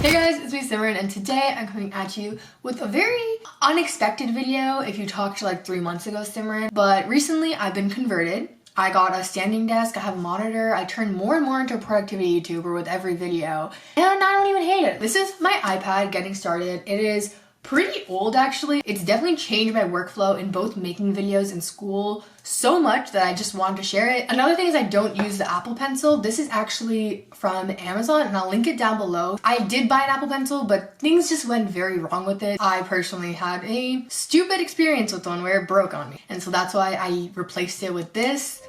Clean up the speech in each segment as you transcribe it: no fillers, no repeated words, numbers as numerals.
Hey guys, it's me Simran, and today I'm coming at you with a very unexpected video if you talked to like 3 months ago, Simran. But recently I've been converted. I got a standing desk, I have a monitor, I turned more and more into a productivity YouTuber with every video, and I don't even hate it. This is my iPad getting started. It is pretty old actually. It's definitely changed my workflow in both making videos and school so much that I just wanted to share it. Another thing is I don't use the Apple Pencil. This is actually from Amazon and I'll link it down below. I did buy an Apple Pencil, but things just went very wrong with it. I personally had a stupid experience with one where it broke on me. And so that's why I replaced it with this.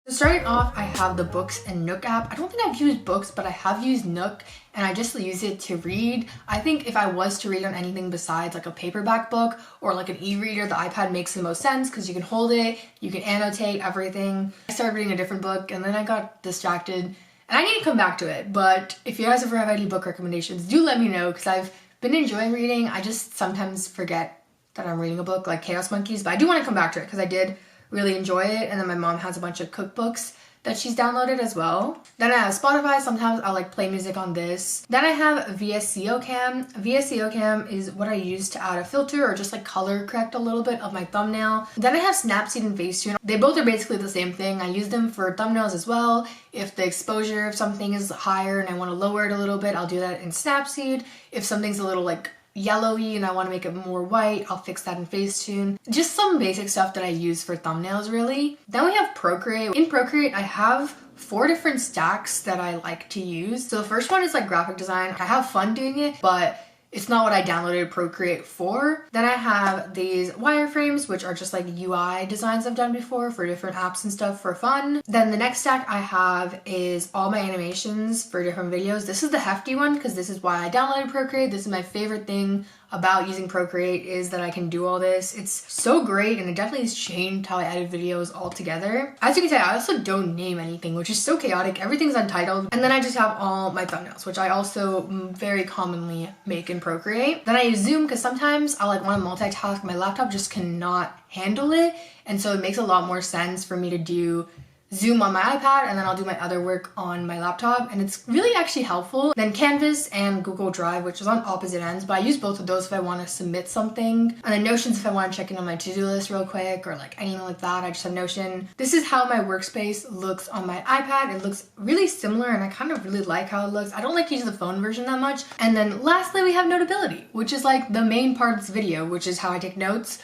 So starting off, I have the Books and Nook app. I don't think I've used Books, but I have used Nook and I just use it to read. I think if I was to read on anything besides like a paperback book or like an e-reader, the iPad makes the most sense because you can hold it, you can annotate everything. I started reading a different book and then I got distracted and I need to come back to it. But if you guys ever have any book recommendations, do let me know because I've been enjoying reading. I just sometimes forget that I'm reading a book like Chaos Monkeys, but I do want to come back to it because I did really enjoy it. And then my mom has a bunch of cookbooks that she's downloaded as well. Then I have Spotify. Sometimes I'll like play music on this. Then I have VSCO Cam. VSCO Cam is what I use to add a filter or just like color correct a little bit of my thumbnail. Then I have Snapseed and Facetune. They both are basically the same thing. I use them for thumbnails as well. If the exposure of something is higher and I want to lower it a little bit, I'll do that in Snapseed. If something's a little like yellowy and I want to make it more white, I'll fix that in Facetune. Just some basic stuff that I use for thumbnails really. Then we have Procreate. In Procreate, I have 4 different stacks that I like to use. So the first one is like graphic design. I have fun doing it, but it's not what I downloaded Procreate for. Then I have these wireframes, which are just like UI designs I've done before for different apps and stuff for fun. Then the next stack I have is all my animations for different videos. This is the hefty one because this is why I downloaded Procreate. This is my favorite thing about using Procreate is that I can do all this. It's so great and it definitely has changed how I edit videos altogether. As you can tell, I also don't name anything, which is so chaotic. Everything's untitled. And then I just have all my thumbnails, which I also very commonly make in Procreate. Then I use Zoom because sometimes I like want to multitask. My laptop just cannot handle it. And so it makes a lot more sense for me to do Zoom on my iPad and then I'll do my other work on my laptop, and it's really actually helpful. Then Canvas and Google Drive, which is on opposite ends, but I use both of those if I want to submit something. And then Notions if I want to check in on my to-do list real quick or like anything like that. I just have Notion. This is how my workspace looks on my iPad. It looks really similar and I kind of really like how it looks. I don't like to use the phone version that much. And then lastly we have Notability, which is like the main part of this video, which is how I take notes.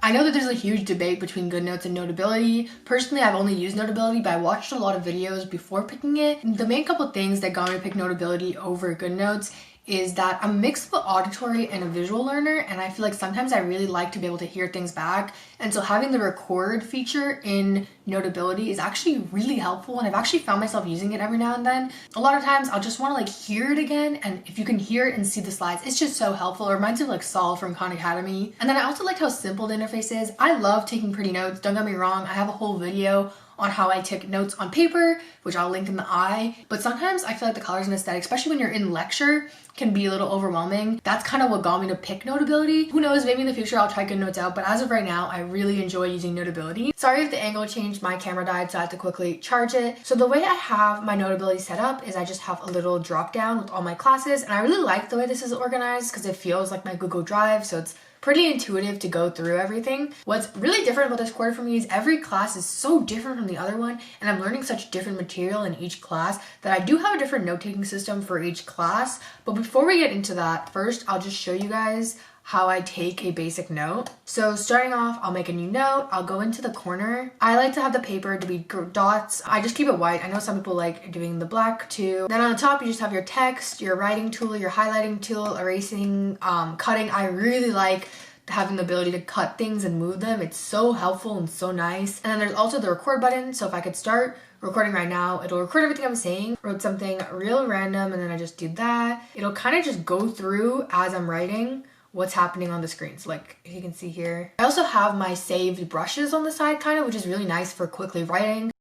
I know that there's a huge debate between GoodNotes and Notability. Personally, I've only used Notability, but I watched a lot of videos before picking it. The main couple things that got me to pick Notability over GoodNotes is that I'm a mix of an auditory and a visual learner, and I feel like sometimes I really like to be able to hear things back, and so having the record feature in Notability is actually really helpful, and I've actually found myself using it every now and then. A lot of times I'll just want to like hear it again, and if you can hear it and see the slides, it's just so helpful. It reminds me of like Saul from Khan Academy. And then I also liked how simple the interface is. I love taking pretty notes, don't get me wrong. I have a whole video on how I take notes on paper, which I'll link in the eye. But sometimes I feel like the colors and aesthetic, especially when you're in lecture, can be a little overwhelming. That's kind of what got me to pick Notability. Who knows, maybe in the future I'll try GoodNotes out, but as of right now, I really enjoy using Notability. Sorry if the angle changed, my camera died, so I had to quickly charge it. So the way I have my Notability set up is I just have a little drop down with all my classes, and I really like the way this is organized because it feels like my Google Drive, so it's pretty intuitive to go through everything. What's really different about this quarter for me is every class is so different from the other one, and I'm learning such different material in each class that I do have a different note-taking system for each class. But before we get into that, first I'll just show you guys how I take a basic note. So starting off, I'll make a new note. I'll go into the corner. I like to have the paper to be dots. I just keep it white. I know some people like doing the black too. Then on the top, you just have your text, your writing tool, your highlighting tool, erasing, cutting. I really like having the ability to cut things and move them. It's so helpful and so nice. And then there's also the record button. So if I could start recording right now, it'll record everything I'm saying. Wrote something real random and then I just do that. It'll kind of just go through as I'm writing what's happening on the screen. So like if you can see here, I also have my saved brushes on the side kind of, which is really nice for quickly writing.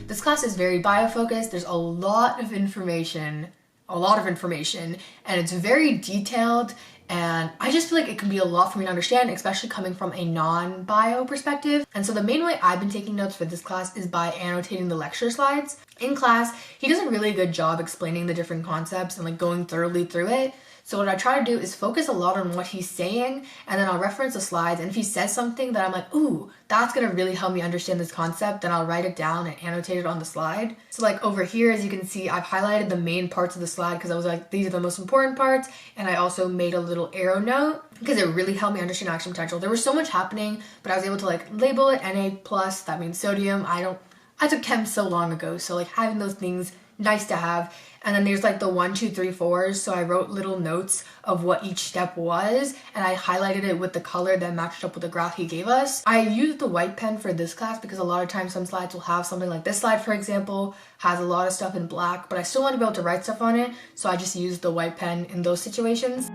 This class is very bio-focused. There's a lot of information, and it's very detailed. And I just feel like it can be a lot for me to understand, especially coming from a non-bio perspective. And so the main way I've been taking notes for this class is by annotating the lecture slides. In class, he does a really good job explaining the different concepts and like going thoroughly through it. So what I try to do is focus a lot on what he's saying, and then I'll reference the slides, and if he says something that I'm like, ooh, that's gonna really help me understand this concept, then I'll write it down and annotate it on the slide. So like over here, as you can see, I've highlighted the main parts of the slide because I was like, these are the most important parts, and I also made a little arrow note because it really helped me understand action potential. There was so much happening, but I was able to like label it Na+, that means sodium. I took chem so long ago, so like having those things, nice to have. And then there's like the 1, 2, 3, 4s. So I wrote little notes of what each step was, and I highlighted it with the color that matched up with the graph he gave us. I used the white pen for this class because a lot of times some slides will have something like this slide, for example, has a lot of stuff in black, but I still want to be able to write stuff on it. So I just used the white pen in those situations.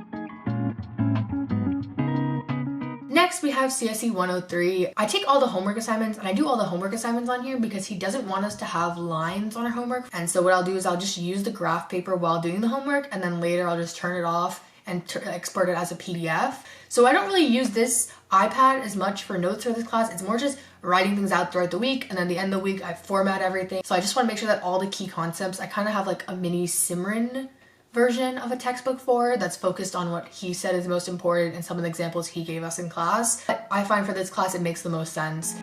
Next, we have CSE 103. I take all the homework assignments, and I do all the homework assignments on here because he doesn't want us to have lines on our homework. And so what I'll do is I'll just use the graph paper while doing the homework, and then later I'll just turn it off and export it as a PDF. So I don't really use this iPad as much for notes for this class. It's more just writing things out throughout the week, and then at the end of the week I format everything. So I just want to make sure that all the key concepts, I kind of have like a mini Simran version of a textbook for that's focused on what he said is most important and some of the examples he gave us in class. But I find for this class it makes the most sense.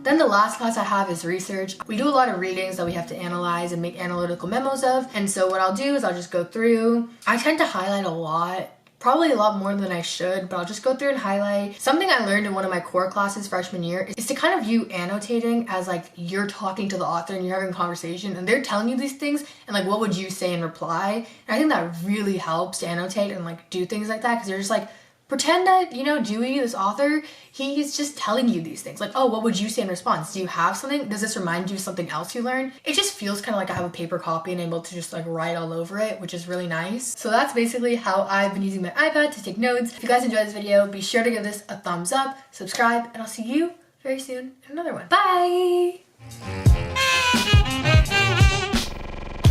Then the last class I have is research. We do a lot of readings that we have to analyze and make analytical memos of, and so what I'll do is I'll just go through. I tend to highlight a lot, probably a lot more than I should, but I'll just go through and highlight. Something I learned in one of my core classes freshman year is to kind of view annotating as like you're talking to the author and you're having a conversation and they're telling you these things, and like what would you say in reply? And I think that really helps to annotate and like do things like that, because you're just like, pretend that, you know, Dewey, this author, he's just telling you these things. Like, oh, what would you say in response? Do you have something? Does this remind you of something else you learned? It just feels kind of like I have a paper copy and I'm able to just like write all over it, which is really nice. So that's basically how I've been using my iPad to take notes. If you guys enjoyed this video, be sure to give this a thumbs up, subscribe, and I'll see you very soon in another one. Bye!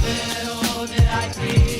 Little did I dream.